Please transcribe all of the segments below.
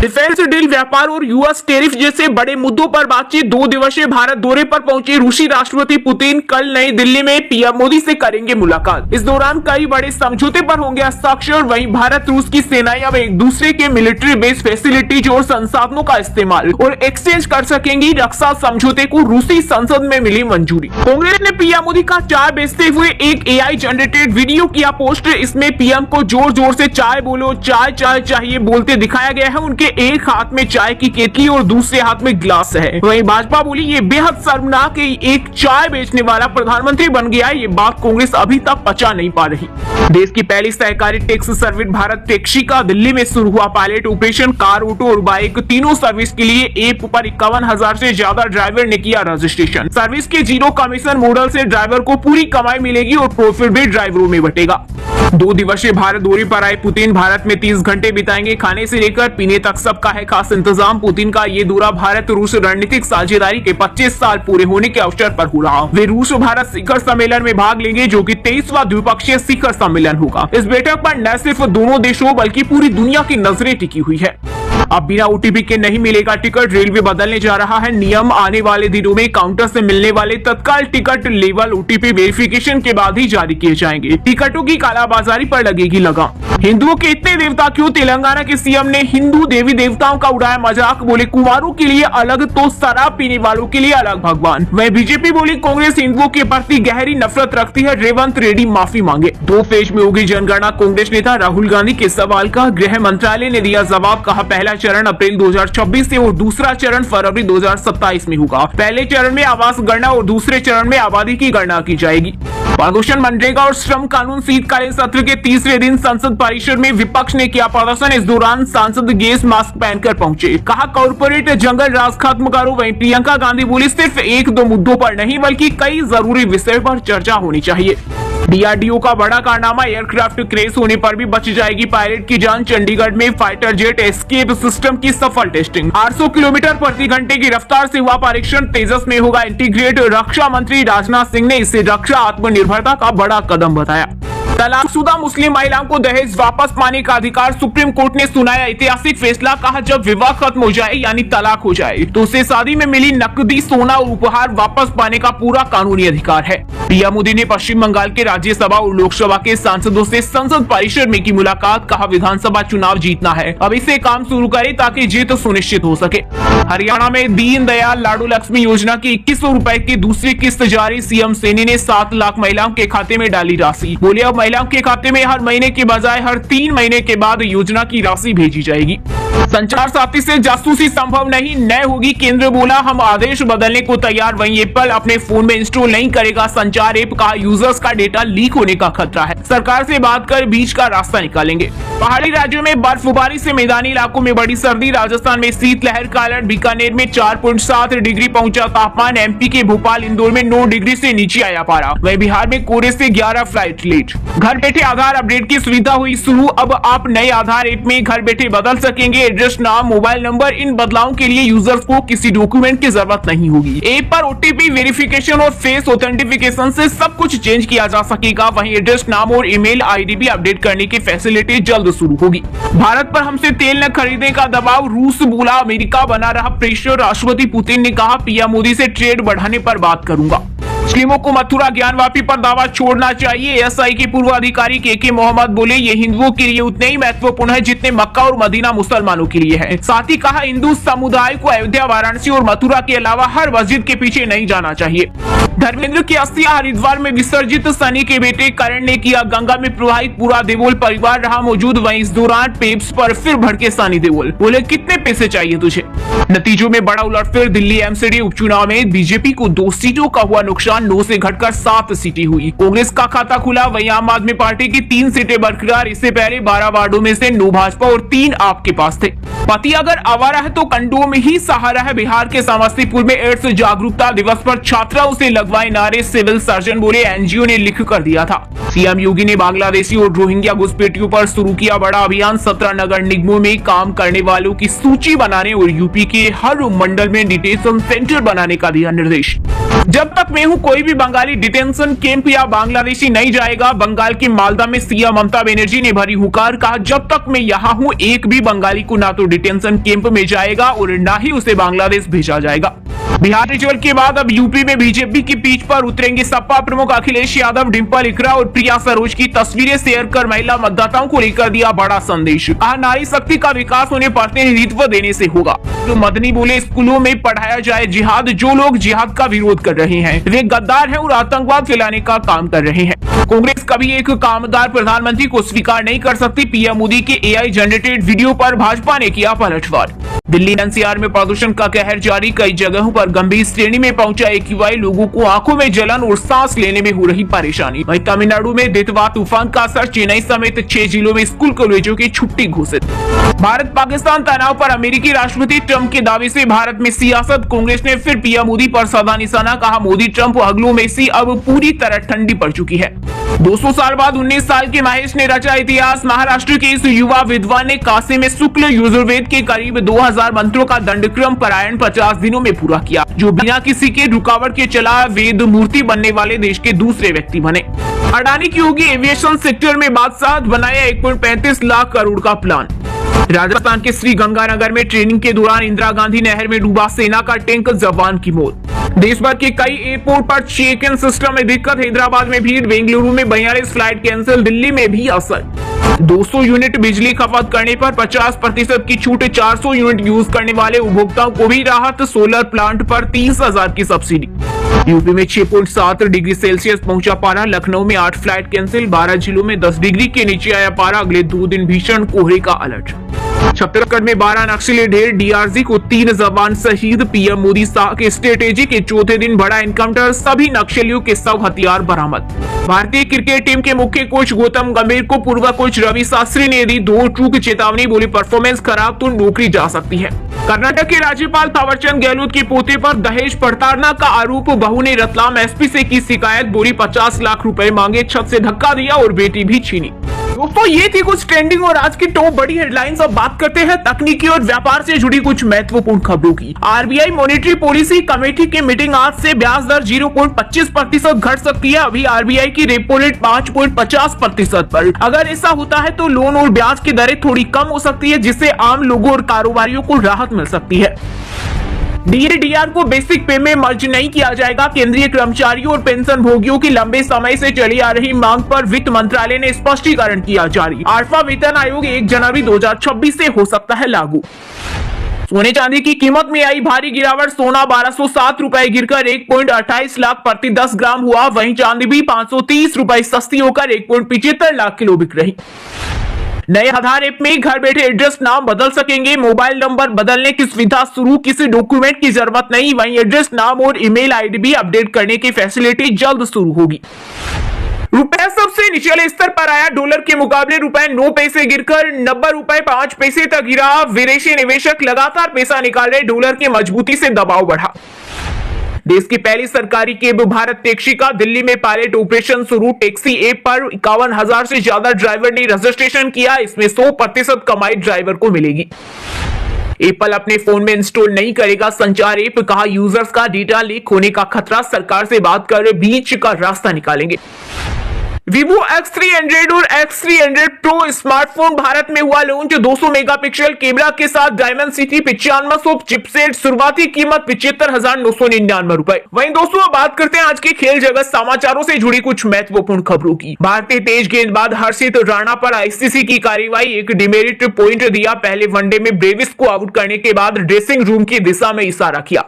Defence deal, व्यापार और US tariff जैसे बड़े मुद्दों पर बातचीत। 2 दिवसीय भारत दौरे पर पहुंचे रूसी राष्ट्रपति पुतिन कल नई दिल्ली में पीएम मोदी से करेंगे मुलाकात। इस दौरान कई बड़े समझौते पर होंगे हस्ताक्षर। वहीं भारत रूस की सेनाएं अब एक दूसरे के मिलिट्री बेस, फैसिलिटीज और संसाधनों का इस्तेमाल और एक्सचेंज कर सकेंगी। रक्षा समझौते को रूसी संसद में मिली मंजूरी। कांग्रेस ने पीएम मोदी का चाय बेचते हुए एक एआई जनरेटेड वीडियो किया पोस्ट। इसमें पीएम को जोर जोर से चाय बोलो, चाय चाय चाहिए बोलते दिखाया गया है। उनके एक हाथ में चाय की केतली और दूसरे हाथ में गिलास है। वहीं भाजपा बोली ये बेहद शर्मनाक है, एक चाय बेचने वाला प्रधानमंत्री बन गया। ये बात कांग्रेस अभी तक पचा नहीं पा रही। देश की पहली सहकारी टैक्स सर्विस भारत टैक्सी का दिल्ली में शुरू हुआ पायलट ऑपरेशन। कार, ऑटो और बाइक तीनों सर्विस के लिए ऐप पर 51,000 से ज्यादा ड्राइवर ने किया रजिस्ट्रेशन। सर्विस के 0 कमीशन मॉडल से ड्राइवर को पूरी कमाई मिलेगी और प्रॉफिट भी ड्राइवरों में बटेगा। 2 दिवसीय भारत दौरे पर आए पुतिन भारत में 30 घंटे बिताएंगे। खाने से लेकर पीने तक सबका है खास इंतजाम। पुतिन का ये दौरा भारत रूस रणनीतिक साझेदारी के 25 साल पूरे होने के अवसर पर हो रहा। वे रूस भारत शिखर सम्मेलन में भाग लेंगे, जो कि 23वां द्विपक्षीय शिखर सम्मेलन होगा। इस बैठक पर न सिर्फ दोनों देशों बल्कि पूरी दुनिया की नजरें टिकी हुई है। अब बिना ओटीपी के नहीं मिलेगा टिकट। रेलवे बदलने जा रहा है नियम। आने वाले दिनों में काउंटर से मिलने वाले तत्काल टिकट लेवल ओटीपी वेरिफिकेशन के बाद ही जारी किए जाएंगे। टिकटों की कालाबाजारी पर लगेगी लगाम। हिंदुओं के इतने देवता क्यों? तेलंगाना के सीएम ने हिंदू देवी देवताओं का उड़ाया मजाक। बोले कुंवारों के लिए अलग तो शराब पीने वालों के लिए अलग भगवान। वह बीजेपी बोली कांग्रेस हिंदुओं के प्रति गहरी नफरत रखती है। रेवंत रेड्डी माफी मांगे। 2 फेज में होगी जनगणना। कांग्रेस नेता राहुल गांधी के सवाल का गृह मंत्रालय ने दिया जवाब। कहा पहला चरण अप्रैल 2026 से और दूसरा चरण फरवरी 2027 में होगा। पहले चरण में आवास गणना और दूसरे चरण में आबादी की गणना की जाएगी। प्रदूषण, मनरेगा और श्रम कानून शीतकालीन सत्र के तीसरे दिन संसद परिसर में विपक्ष ने किया प्रदर्शन। इस दौरान सांसद गैस मास्क पहनकर पहुंचे। कहा कॉर्पोरेट जंगल राज खत्म करो। वहीं प्रियंका गांधी बोली सिर्फ 1-2 मुद्दों पर नहीं बल्कि कई जरूरी विषयों पर चर्चा होनी चाहिए। डीआरडीओ का बड़ा कारनामा, एयरक्राफ्ट क्रैश होने पर भी बच जाएगी पायलट की जान। चंडीगढ़ में फाइटर जेट एस्केप सिस्टम की सफल टेस्टिंग। 800 किलोमीटर प्रति घंटे की रफ्तार से हुआ परीक्षण। तेजस में होगा इंटीग्रेट। रक्षा मंत्री राजनाथ सिंह ने इसे रक्षा आत्मनिर्भरता का बड़ा कदम बताया। तलाकशुदा मुस्लिम महिलाओं को दहेज वापस पाने का अधिकार। सुप्रीम कोर्ट ने सुनाया ऐतिहासिक फैसला। कहा जब विवाह खत्म हो जाए यानी तलाक हो जाए तो उसे शादी में मिली नकदी, सोना और उपहार वापस पाने का पूरा कानूनी अधिकार है। पीएम मोदी ने पश्चिम बंगाल के राज्यसभा और लोकसभा के सांसदों से संसद परिसर में की मुलाकात। कहा विधानसभा चुनाव जीतना है, अब इसे काम शुरू करे ताकि जीत सुनिश्चित हो सके। हरियाणा में दीनदयाल लाडू लक्ष्मी योजना की 2100 रुपए की दूसरी किस्त जारी। सीएम सैनी ने 7 लाख महिलाओं के खाते में डाली राशि। बोले अब महिलाओं के खाते में हर महीने के बजाय हर 3 महीने के बाद योजना की राशि भेजी जाएगी। संचार साथी से जासूसी संभव नहीं, न होगी। केंद्र बोला हम आदेश बदलने को तैयार। वहीं एप्पल अपने फोन में इंस्टॉल नहीं करेगा संचार ऐप। का यूजर्स का डेटा लीक होने का खतरा है, सरकार से बात कर बीच का रास्ता निकालेंगे। पहाड़ी राज्यों में बर्फबारी से मैदानी इलाकों में बड़ी सर्दी। राजस्थान में शीतलहर का अलर्ट। बीकानेर में 4.7 डिग्री पहुंचा तापमान। एमपी के भोपाल, इंदौर में 9 डिग्री से नीचे आया पारा। वहीं बिहार में कोहरे से 11 फ्लाइट लेट। घर बैठे आधार अपडेट की सुविधा हुई शुरू। अब आप नए आधार ऐप में घर बैठे बदल सकेंगे एड्रेस, नाम, मोबाइल नंबर। इन बदलावों के लिए यूजर्स को किसी डॉक्यूमेंट की जरूरत नहीं होगी। ऐप पर ओटीपी वेरिफिकेशन और फेस ऑथेंटिफिकेशन से सब कुछ चेंज किया जा सकेगा। वहीं एड्रेस, नाम और ईमेल आईडी भी अपडेट करने की फैसिलिटी जल्द शुरू होगी। भारत पर हमसे तेल न खरीदने का दबाव। रूस बोला अमेरिका बना रहा प्रेशर। राष्ट्रपति पुतिन ने कहा पीएम मोदी से ट्रेड बढ़ाने पर बात करूंगा। मुस्लिमों को मथुरा ज्ञानवापी पर दावा छोड़ना चाहिए। एएसआई के पूर्व अधिकारी के मोहम्मद बोले ये हिंदुओं के लिए उतने ही महत्वपूर्ण है जितने मक्का और मदीना मुसलमानों के लिए है। साथ ही कहा हिंदू समुदाय को अयोध्या, वाराणसी और मथुरा के अलावा हर मस्जिद के पीछे नहीं जाना चाहिए। धर्मेंद्र की अस्थियां हरिद्वार में विसर्जित। सनी के बेटे करण ने किया गंगा में प्रवाहित। पूरा देओल परिवार रहा मौजूद। वहीं इस दौरान पेप्स पर फिर भड़के सनी देओल। बोले कितने पैसे चाहिए तुझे। नतीजों में बड़ा उलटफेर। दिल्ली एमसीडी उपचुनाव में बीजेपी को 2 सीटों का हुआ नुकसान। 9 से घटकर 7 सीटें हुई। कांग्रेस का खाता खुला। वहीं आम आदमी पार्टी की 3 सीटें बरकरार। इससे पहले 12 वार्डों में से 9 भाजपा और 3 आपके पास थे। पति अगर आवारा है तो कंडोम ही सहारा है। बिहार के समस्तीपुर में एड्स जागरूकता दिवस पर छात्राओं से लगवाए नारे। सिविल सर्जन बोले एनजीओ ने लिख कर दिया था। सीएम योगी ने बांग्लादेशी और रोहिंग्या घुसपैठियों पर शुरू किया बड़ा अभियान। 17 नगर निगमों में काम करने वालों की सूची बनाने और यूपी के हर मंडल में डिटेंशन सेंटर बनाने का दिया निर्देश। जब तक मैं हूं कोई भी बंगाली डिटेंशन कैंप या बांग्लादेशी नहीं जाएगा। बंगाल की मालदा में सीएम ममता बनर्जी ने भरी हुंकार, कहा जब तक मैं यहां हूं एक भी बंगाली को ना तो डिटेंशन कैंप में जाएगा और ना ही उसे बांग्लादेश भेजा जाएगा। बिहार रिजल्ट के बाद अब यूपी में बीजेपी की पीठ पर उतरेंगे सपा प्रमुख अखिलेश यादव। डिंपल इकरा और प्रिया सरोज की तस्वीरें शेयर कर महिला मतदाताओं को लेकर दिया बड़ा संदेश, कहा नारी शक्ति का विकास उन्हें प्रतिनिधित्व देने से होगा। जो मदनी बोले स्कूलों में पढ़ाया जाए जिहाद, जो लोग जिहाद का विरोध कर रहे हैं वे गद्दार हैं और आतंकवाद फैलाने का काम कर रहे हैं। कांग्रेस कभी एक कामदार प्रधानमंत्री को स्वीकार नहीं कर सकती। पीएम मोदी के एआई जनरेटेड वीडियो पर भाजपा ने किया पलटवार। दिल्ली एनसीआर में प्रदूषण का कहर जारी, कई जगहों पर गंभीर श्रेणी में पहुंचा एक्यूआई, लोगों को आंखों में जलन और सांस लेने में हो रही परेशानी। वहीं तमिलनाडु में दितवा तूफान का असर, चेन्नई समेत 6 जिलों में स्कूल कॉलेजों की छुट्टी घोषित। भारत पाकिस्तान तनाव पर अमेरिकी राष्ट्रपति ट्रंप के दावे से भारत में सियासत, कांग्रेस ने फिर पीएम मोदी पर साधा निशाना, कहा मोदी ट्रंप अगलों में सी अब पूरी तरह ठंडी पड़ चुकी है। 200 साल बाद 19 साल के महेश ने रचा इतिहास। महाराष्ट्र के इस युवा विद्वान ने काशी में शुक्ल यजुर्वेद के करीब 2000 मंत्रों का दंडक्रम पारायण 50 दिनों में पूरा किया, जो बिना किसी के रुकावट के चला। वेद मूर्ति बनने वाले देश के दूसरे व्यक्ति बने। अडानी की होगी एविएशन सेक्टर में बादशाह, बनाया 1.35 लाख करोड़ का प्लान। राजस्थान के श्री गंगानगर में ट्रेनिंग के दौरान इंदिरा गांधी नहर में डूबा सेना का टैंक, जवान की मौत। देश भर के कई एयरपोर्ट पर चेक इन सिस्टम में दिक्कत, हैदराबाद में भीड़, बेंगलुरु में 42 फ्लाइट कैंसिल, दिल्ली में भी असर। 200 यूनिट बिजली खपत करने पर 50% की छूट, 400 यूनिट यूज करने वाले उपभोक्ताओं को भी राहत, सोलर प्लांट पर 30,000 की सब्सिडी। यूपी में 6.7 डिग्री सेल्सियस पहुंचा पारा, लखनऊ में 8 फ्लाइट कैंसिल, 12 जिलों में 10 डिग्री के नीचे आया पारा, अगले 2 दिन भीषण कोहरे का अलर्ट। छत्तीसगढ़ में 12 नक्सली ढेर, डीआरजी को 3 जवान शहीद। पीएम मोदी शाह के स्ट्रेटेजी के चौथे दिन बड़ा एनकाउंटर, सभी नक्सलियों के 100 हथियार बरामद। भारतीय क्रिकेट टीम के मुख्य कोच गौतम गंभीर को पूर्व कोच रवि शास्त्री ने दी 2 टूक चेतावनी, बोली परफॉर्मेंस खराब तो नौकरी जा सकती है। कर्नाटक के राज्यपाल थावरचंद गहलोत के पोते पर दहेज प्रताड़ना का आरोप, बहू ने रतलाम एसपी से की शिकायत, बोली 50 लाख रुपए मांगे, छत से धक्का दिया और बेटी भी छीनी। दोस्तों ये थी कुछ ट्रेंडिंग और आज की टॉप बड़ी हेडलाइंस। अब बात करते हैं तकनीकी और व्यापार से जुड़ी कुछ महत्वपूर्ण खबरों की। आरबीआई मॉनेटरी पॉलिसी कमेटी की मीटिंग आज से ब्याज दर 0.25% घट सकती है। अभी आरबीआई की रेपो रेट 5.50% पर। अगर ऐसा होता है तो लोन और ब्याज की दरें थोड़ी कम हो सकती है, जिससे आम लोगों और कारोबारियों को राहत मिल सकती है। डीएडीआर को बेसिक पे में मर्ज नहीं किया जाएगा। केंद्रीय कर्मचारियों और पेंशन भोगियों की लंबे समय से चली आ रही मांग पर वित्त मंत्रालय ने स्पष्टीकरण किया जारी। 8वां वेतन आयोग 1 जनवरी 2026 से हो सकता है लागू। सोने चांदी की कीमत में आई भारी गिरावट, सोना 1207 रुपए गिरकर 1.28 लाख प्रति 10 ग्राम हुआ। वहीं चांदी भी 530 रुपए सस्ती होकर 1.75 लाख किलो बिक रही। नए आधार ऐप में घर बैठे एड्रेस नाम बदल सकेंगे। मोबाइल नंबर बदलने की सुविधा शुरू, किसी डॉक्यूमेंट की जरूरत नहीं। वहीं एड्रेस नाम और ईमेल आईडी भी अपडेट करने की फैसिलिटी जल्द शुरू होगी। रुपया सबसे निचले स्तर पर आया, डॉलर के मुकाबले रुपए 9 पैसे गिरकर 90 रुपए 5 पैसे तक गिरा। विदेशी निवेशक लगातार पैसा निकाल रहे, डॉलर की मजबूती से दबाव बढ़ा। देश की पहली सरकारी कैब भारत टैक्सी का दिल्ली में पायलट ऑपरेशन शुरू। टैक्सी ऐप पर 51,000 से ज्यादा ड्राइवर ने रजिस्ट्रेशन किया। इसमें 100% कमाई ड्राइवर को मिलेगी। एप्पल अपने फोन में इंस्टॉल नहीं करेगा संचार ऐप, कहा यूजर्स का डेटा लीक होने का खतरा, सरकार से बात कर बीच का रास्ता निकालेंगे। Vivo X300 और X300 Pro स्मार्टफोन भारत में हुआ लॉन्च। 200 मेगापिक्सल कैमरा के साथ डायमंड सिटी 9500 चिपसेट, शुरुआती कीमत 75,999 रुपए। वहीं दोस्तों अब बात करते हैं आज के खेल जगत समाचारों से जुड़ी कुछ महत्वपूर्ण खबरों की। भारतीय तेज गेंदबाज हर्षित राणा पर आईसीसी की कार्रवाई, एक डिमेरिट पॉइंट दिया। पहले वनडे में ब्रेविस को आउट करने के बाद ड्रेसिंग रूम की दिशा में इशारा किया।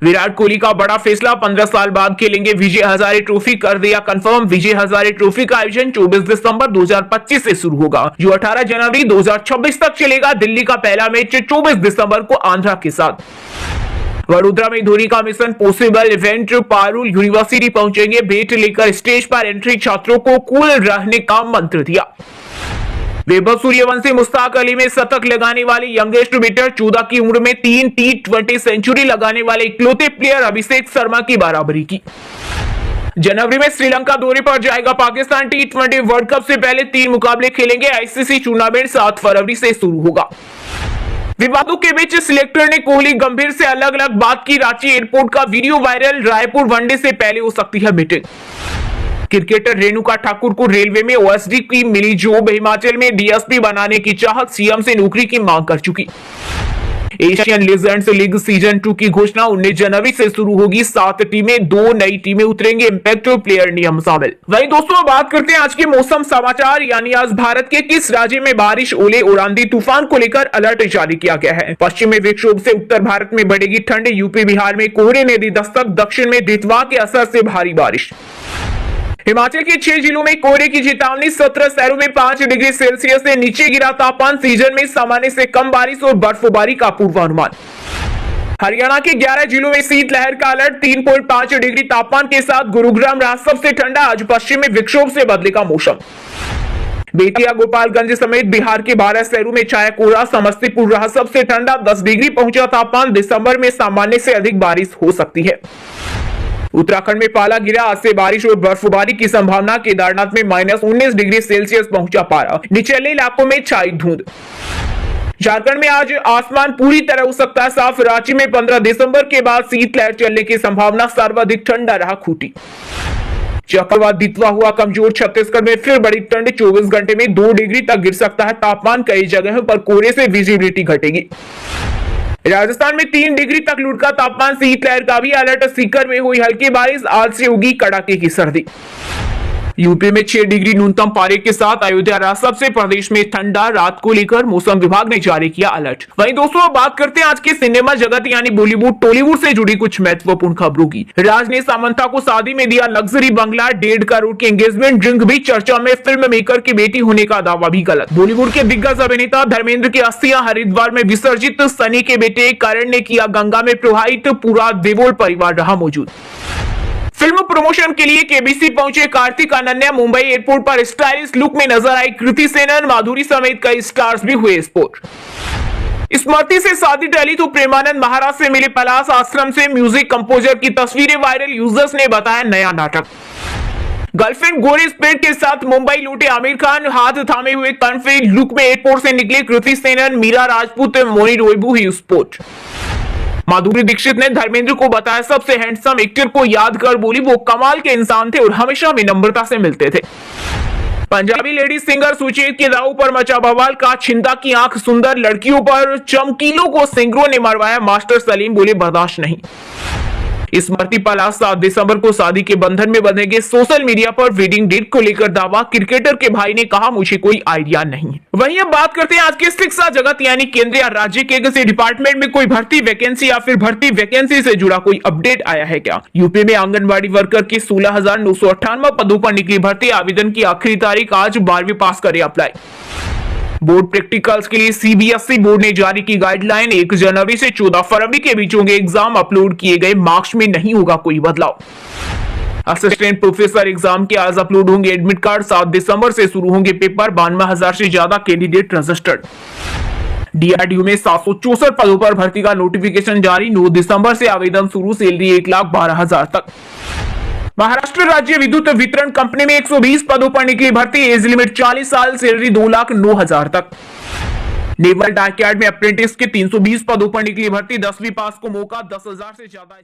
विराट कोहली का बड़ा फैसला, 15 साल बाद खेलेंगे विजय हजारे ट्रॉफी, कर दिया कंफर्म। विजय हजारे ट्रॉफी का आयोजन 24 दिसंबर 2025 से शुरू होगा, जो 18 जनवरी 2026 तक चलेगा। दिल्ली का पहला मैच 24 दिसंबर को आंध्रा के साथ। वडोदरा में धोनी का mission possible event, Parul university पहुंचेंगे। भेंट लेकर स्टेज पर एंट्री, छात्रों को कूल रहने का मंत्र दिया। वैभव सूर्यवंशी मुश्ताक अली में शतक लगाने वाले यंगेस्ट बैटर, 14 की उम्र में 3 T20 सेंचुरी लगाने वाले इकलौते प्लेयर अभिषेक शर्मा की बराबरी की। जनवरी में श्रीलंका दौरे पर जाएगा पाकिस्तान। T20 वर्ल्ड कप से पहले 3 मुकाबले खेलेंगे। आईसीसी टूर्नामेंट 7 फरवरी से शुरू होगा। विवादों के बीच सिलेक्टर ने कोहली गंभीर से अलग अलग बात की। रांची एयरपोर्ट का वीडियो वायरल। रायपुर वनडे से पहले हो सकती है मीटिंग। क्रिकेटर रेणुका ठाकुर को रेलवे में ओएसडी की मिली जॉब। हिमाचल में डीएसपी बनाने की चाहत। सीएम से नौकरी की मांग कर चुकी। एशियन लीजेंड्स लीग सीजन 2 की घोषणा 19 जनवरी से शुरू होगी। 7 टीमें, 2 नई टीमें उतरेंगे। इंपैक्ट प्लेयर नियम शामिल। वहीं दोस्तों बात करते हैं आज के मौसम समाचार। यानी आज भारत के किस राज्य में बारिश, ओले और आंधी तूफान को लेकर अलर्ट जारी किया गया है। पश्चिमी विक्षोभ से उत्तर भारत में बढ़ेगी ठंड। यूपी बिहार में कोहरे ने दी दस्तक। दक्षिण में दितवा के असर से भारी बारिश। हिमाचल के 6 जिलों में कोहरे की चेतावनी। 17 शहरों में 5 डिग्री सेल्सियस से नीचे गिरा तापमान। सीजन में सामान्य से कम बारिश और बर्फबारी का पूर्वानुमान। हरियाणा के 11 जिलों में शीतलहर का अलर्ट। 3.5 डिग्री तापमान के साथ गुरुग्राम रहा सबसे ठंडा। आज पश्चिमी विक्षोभ से बदलेगा मौसम। बेतिया, गोपालगंज समेत बिहार के 12 शहरों में छाया कोहरा। समस्तीपुर रहा सबसे ठंडा। 10 डिग्री पहुंचा तापमान। दिसंबर में सामान्य से अधिक बारिश हो सकती है। उत्तराखंड में पाला गिरा। आज से बारिश और बर्फबारी की संभावना। केदारनाथ में -19 डिग्री सेल्सियस पहुंचा पारा। निचले इलाकों में छाई धुंध। झारखंड में आज आसमान पूरी तरह हो सकता है साफ। रांची में 15 दिसंबर के बाद शीतलहर चलने की संभावना। सर्वाधिक ठंडा रहा खूंटी। चक्रवात दितवा हुआ कमजोर। छत्तीसगढ़ में फिर बड़ी ठंड। 24 घंटे में 2 डिग्री तक गिर सकता है तापमान। कई जगहों पर कोहरे से विजिबिलिटी घटेगी। राजस्थान में 3 डिग्री तक लुढ़का तापमान। शीतलहर का भी अलर्ट। सीकर में हुई हल्की बारिश। आज से होगी कड़ाके की सर्दी। यूपी में 6 डिग्री न्यूनतम पारे के साथ अयोध्या रहा सबसे प्रदेश में ठंडा। रात को लेकर मौसम विभाग ने जारी किया अलर्ट। वहीं दोस्तों बात करते हैं आज के सिनेमा जगत यानी बॉलीवुड टॉलीवुड से जुड़ी कुछ महत्वपूर्ण खबरों की। राज ने सामंथा को शादी में दिया लग्जरी बंगला। 1.5 करोड़ की एंगेजमेंट रिंग भी चर्चा में। फिल्म मेकर की बेटी होने का दावा भी गलत। बॉलीवुड के दिग्गज अभिनेता धर्मेंद्र की अस्थियां हरिद्वार में विसर्जित। सनी के बेटे करण ने किया गंगा में प्रवाहित। पूरा देवोल परिवार रहा मौजूद। फिल्म प्रमोशन के लिए केबीसी पहुंचे कार्तिक अनन्या। मुंबई एयरपोर्ट पर स्टाइलिश लुक में नजर आई कृति सेनन। माधुरी समेत कई स्टार्स भी हुए स्पॉट। स्मृति से शादी टली तो प्रेमानंद महाराज से मिले पलाश आश्रम से। म्यूजिक कंपोजर की तस्वीरें वायरल। यूजर्स ने बताया नया नाटक। गर्लफ्रेंड गोरी स्प्रेड के साथ मुंबई लौटे आमिर खान। हाथ थामे हुए कॉन्फिडेंट लुक में एयरपोर्ट से निकले कृति सेनन। मीरा राजपूत, मोनी रोयबू ही स्पॉट। माधुरी दीक्षित ने धर्मेंद्र को बताया सबसे हैंडसम एक्टर को याद कर बोली वो कमाल के इंसान थे और हमेशा विनम्रता से मिलते थे। पंजाबी लेडी सिंगर सुचेत के दाऊ पर मचा बवाल। का छिंदा की आंख सुंदर लड़कियों पर चमकीलों को सिंगरों ने मरवाया। मास्टर सलीम बोले बर्दाश्त नहीं। स्मृति पलाश 7 दिसंबर को शादी के बंधन में बंधेंगे। सोशल मीडिया पर वेडिंग डेट को लेकर दावा। क्रिकेटर के भाई ने कहा मुझे कोई आइडिया नहीं। वहीं अब बात करते हैं आज के शिक्षा जगत यानी केंद्र या राज्य के किसी डिपार्टमेंट में कोई भर्ती वैकेंसी या फिर भर्ती वैकेंसी से जुड़ा कोई अपडेट आया है क्या। यूपी में आंगनबाड़ी वर्कर की 16,998 पदों पर निकली भर्ती। आवेदन की आखिरी तारीख आज। 12वीं पास करे अप्लाई। बोर्ड प्रैक्टिकल्स के लिए सीबीएसई बोर्ड ने जारी की गाइडलाइन। 1 जनवरी से 14 फरवरी के बीच होंगे एग्जाम। अपलोड किए गए मार्क्स में नहीं होगा कोई बदलाव। असिस्टेंट प्रोफेसर एग्जाम के आज अपलोड होंगे एडमिट कार्ड। 7 दिसंबर से शुरू होंगे पेपर। 92,000 से ज्यादा कैंडिडेट रजिस्टर्ड। डीआरडीओ में 764 पदों पर भर्ती का नोटिफिकेशन जारी। 9 दिसंबर से आवेदन शुरू। सैलरी 1,12,000 तक। महाराष्ट्र राज्य विद्युत वितरण कंपनी में 120 पदों पर निकली भर्ती। एज लिमिट 40 साल। सैलरी 2,09,000 तक। नेवल डाकयार्ड में अप्रेंटिस के 320 पदों पर निकली भर्ती। 10वीं पास को मौका। 10,000 से ज्यादा